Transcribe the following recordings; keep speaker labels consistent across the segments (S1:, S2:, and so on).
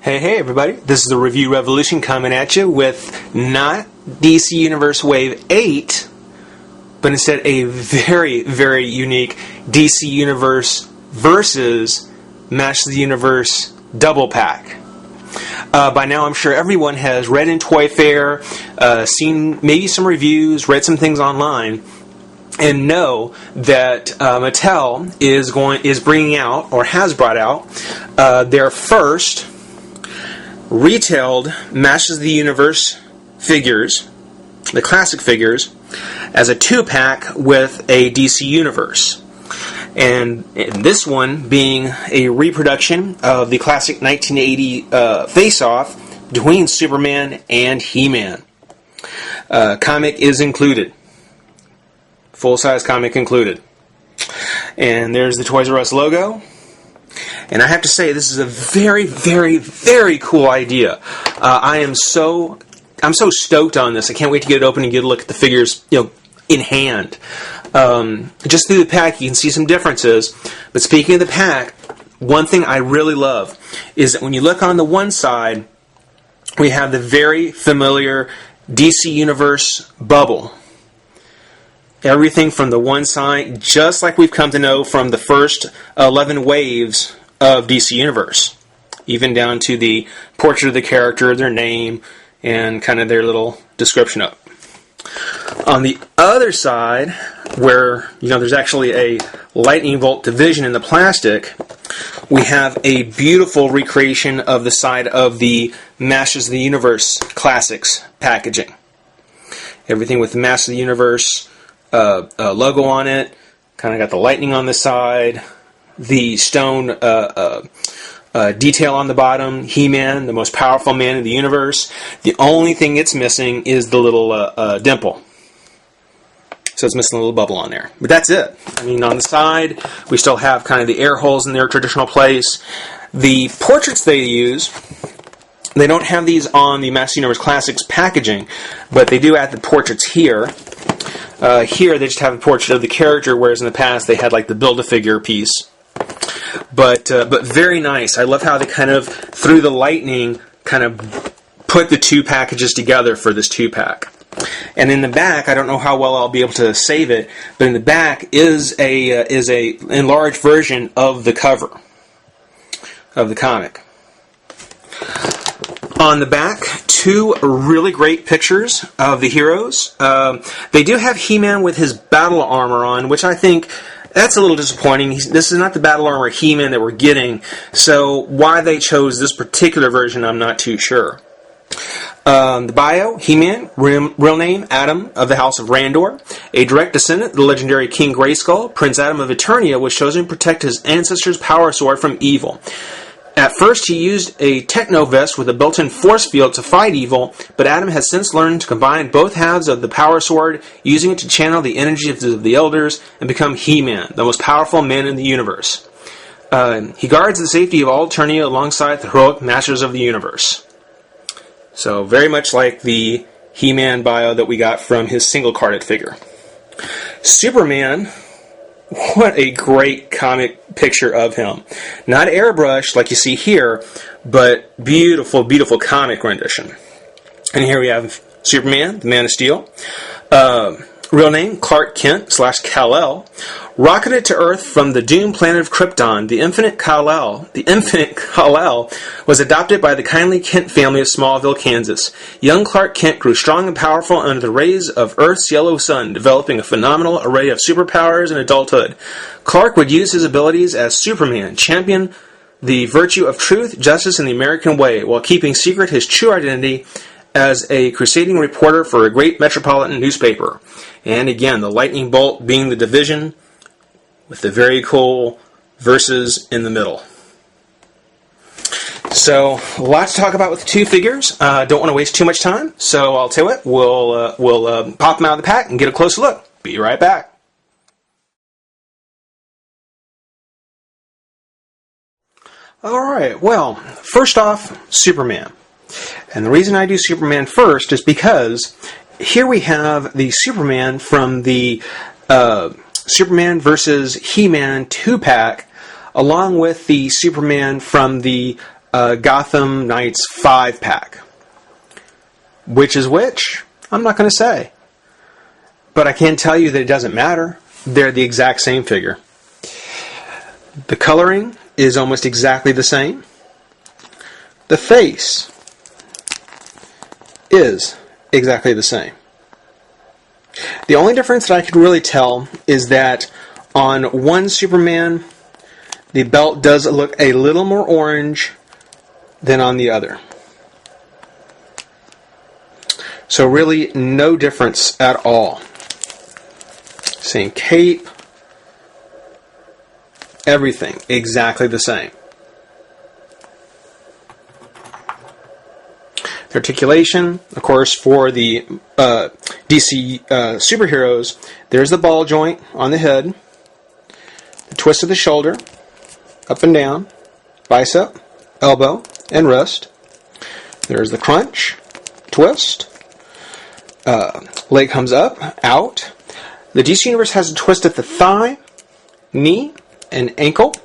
S1: Hey everybody, this is the Review Revolution coming at you with not DC Universe Wave 8, but instead a very, very unique DC Universe versus Masters of the Universe double pack. By now I'm sure everyone has read in Toy Fair, seen maybe some reviews, read some things online, and know that Mattel is bringing out, or has brought out, their first retailed Masters of the Universe figures, the classic figures, as a 2-pack with a DC Universe. And this one being a reproduction of the classic 1980 face-off between Superman and He-Man. Comic is included. Full-size comic included. And there's the Toys R Us logo. And I have to say, this is a very, very, very cool idea. I'm so stoked on this. I can't wait to get it open and get a look at the figures, in hand. Just through the pack, you can see some differences. But speaking of the pack, one thing I really love is that when you look on the one side, we have the very familiar DC Universe bubble. Everything from the one side, just like we've come to know from the first 11 waves of DC Universe, even down to the portrait of the character, their name, and kind of their little description of it. On the other side, where there's actually a lightning bolt division in the plastic, we have a beautiful recreation of the side of the Masters of the Universe Classics packaging. Everything with the Masters of the Universe logo on it, kind of got the lightning on the side, the stone detail on the bottom, He-Man, the most powerful man in the universe. The only thing it's missing is the little dimple. So it's missing a little bubble on there. But that's it. On the side, we still have kind of the air holes in their traditional place. The portraits they use, they don't have these on the Masters of the Universe Classics packaging, but they do add the portraits here. Here they just have a portrait of the character, whereas in the past they had like the Build-A-Figure piece. But very nice. I love how they kind of, through the lightning, kind of put the two packages together for this 2-pack. And in the back, I don't know how well I'll be able to save it, but in the back is a enlarged version of the cover of the comic. On the back, 2 really great pictures of the heroes. They do have He-Man with his battle armor on, which I think that's a little disappointing. This is not the battle armor He-Man that we're getting, so why they chose this particular version, I'm not too sure. The bio, He-Man, real name, Adam of the House of Randor. A direct descendant of the legendary King Grayskull, Prince Adam of Eternia was chosen to protect his ancestors' power sword from evil. At first, he used a techno vest with a built-in force field to fight evil, but Adam has since learned to combine both halves of the power sword, using it to channel the energy of the elders and become He-Man, the most powerful man in the universe. He guards the safety of all Eternia alongside the heroic Masters of the Universe. So, very much like the He-Man bio that we got from his single-carded figure. Superman, what a great comic picture of him. Not airbrushed like you see here, but beautiful, beautiful comic rendition. And here we have Superman, the Man of Steel. Real name, Clark Kent / Kal-El. Rocketed to Earth from the doomed planet of Krypton, the infinite Kal-El was adopted by the kindly Kent family of Smallville, Kansas. Young Clark Kent grew strong and powerful under the rays of Earth's yellow sun, developing a phenomenal array of superpowers in adulthood. Clark would use his abilities as Superman, champion the virtue of truth, justice, and the American way, while keeping secret his true identity as a crusading reporter for a great metropolitan newspaper. And again, the lightning bolt being the division, with the very cool verses in the middle. So, a lot to talk about with the 2 figures. Don't want to waste too much time, so I'll tell you what, we'll pop them out of the pack and get a closer look. Be right back. Alright, well, first off, Superman. And the reason I do Superman first is because here we have the Superman from the Superman vs. He-Man 2-pack, along with the Superman from the Gotham Knights 5-pack. Which is which? I'm not going to say. But I can tell you that it doesn't matter. They're the exact same figure. The coloring is almost exactly the same. The face is exactly the same. The only difference that I could really tell is that on one Superman, the belt does look a little more orange than on the other. So really no difference at all. Same cape, everything exactly the same. The articulation, of course, for the DC superheroes, there's the ball joint on the head, the twist of the shoulder, up and down, bicep, elbow, and wrist. There's the crunch, twist, leg comes up, out. The DC Universe has a twist at the thigh, knee, and ankle,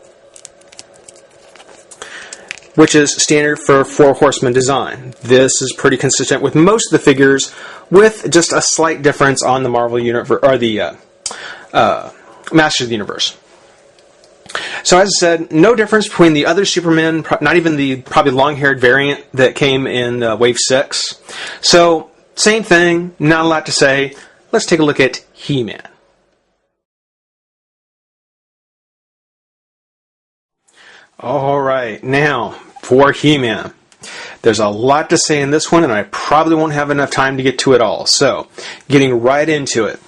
S1: which is standard for Four Horsemen design. This is pretty consistent with most of the figures, with just a slight difference on the Marvel Universe, or the Masters of the Universe. So as I said, no difference between the other Supermen, not even the probably long-haired variant that came in Wave 6. So, same thing, not a lot to say. Let's take a look at He-Man. Alright, now, for He-Man. There's a lot to say in this one, and I probably won't have enough time to get to it all. So, getting right into it.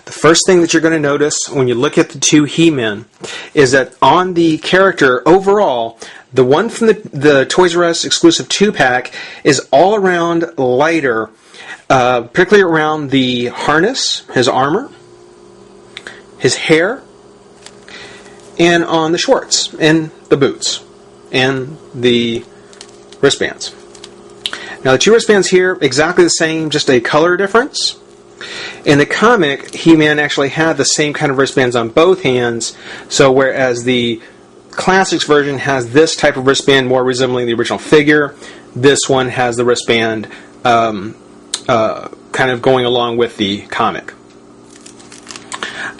S1: The first thing that you're going to notice when you look at the two He-Men is that on the character overall, the one from the Toys R Us exclusive 2-pack is all around lighter, particularly around the harness, his armor, his hair, and on the shorts, and the boots, and the wristbands. Now the two wristbands here, exactly the same, just a color difference. In the comic, He-Man actually had the same kind of wristbands on both hands, so whereas the Classics version has this type of wristband more resembling the original figure, this one has the wristband kind of going along with the comic.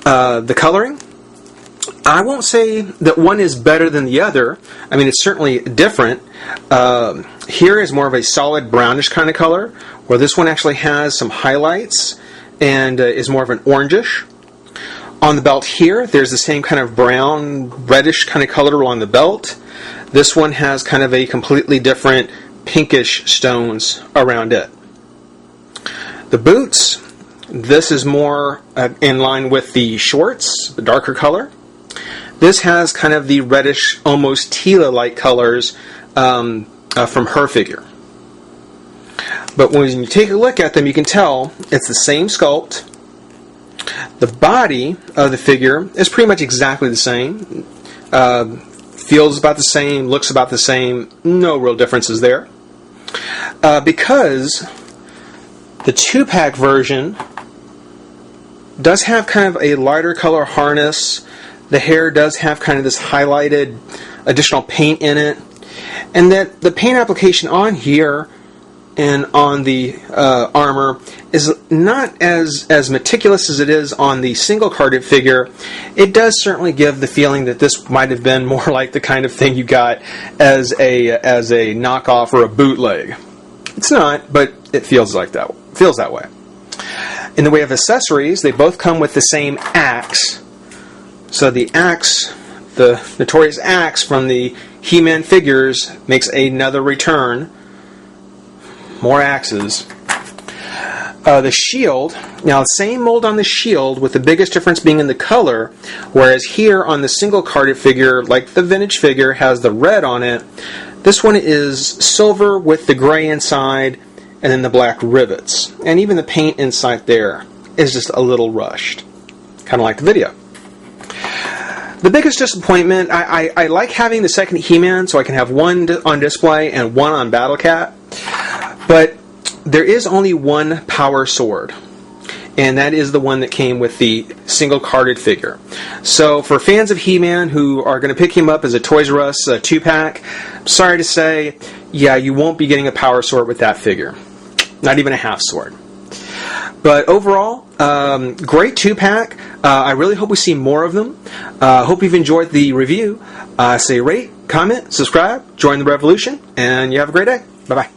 S1: The coloring, I won't say that one is better than the other. I mean, it's certainly different. Here is more of a solid brownish kind of color, where this one actually has some highlights and is more of an orangish. On the belt here, there's the same kind of brown, reddish kind of color along the belt. This one has kind of a completely different pinkish stones around it. The boots, this is more in line with the shorts, the darker color. This has kind of the reddish, almost Tila-like colors from her figure. But when you take a look at them, you can tell it's the same sculpt. The body of the figure is pretty much exactly the same. Feels about the same, looks about the same, no real differences there. Because the 2-pack version does have kind of a lighter color harness. The hair does have kind of this highlighted additional paint in it. And that the paint application on here and on the armor is not as meticulous as it is on the single carded figure. It does certainly give the feeling that this might have been more like the kind of thing you got as a knockoff or a bootleg. It's not, but it feels like that. Feels that way. In the way of accessories, they both come with the same axe. So the axe, the notorious axe from the He-Man figures, makes another return. More axes. The shield, now the same mold on the shield, with the biggest difference being in the color, whereas here on the single carded figure, like the vintage figure, has the red on it. This one is silver with the gray inside, and then the black rivets. And even the paint inside there is just a little rushed. Kind of like the video. The biggest disappointment, I like having the second He-Man so I can have one on display and one on Battle Cat. But there is only one power sword. and that is the one that came with the single carded figure. So for fans of He-Man who are going to pick him up as a Toys R Us 2-pack, sorry to say, yeah, you won't be getting a power sword with that figure. Not even a half sword. But overall, great 2-pack. I really hope we see more of them. Hope you've enjoyed the review. Say rate, comment, subscribe, join the revolution, and you have a great day. Bye-bye.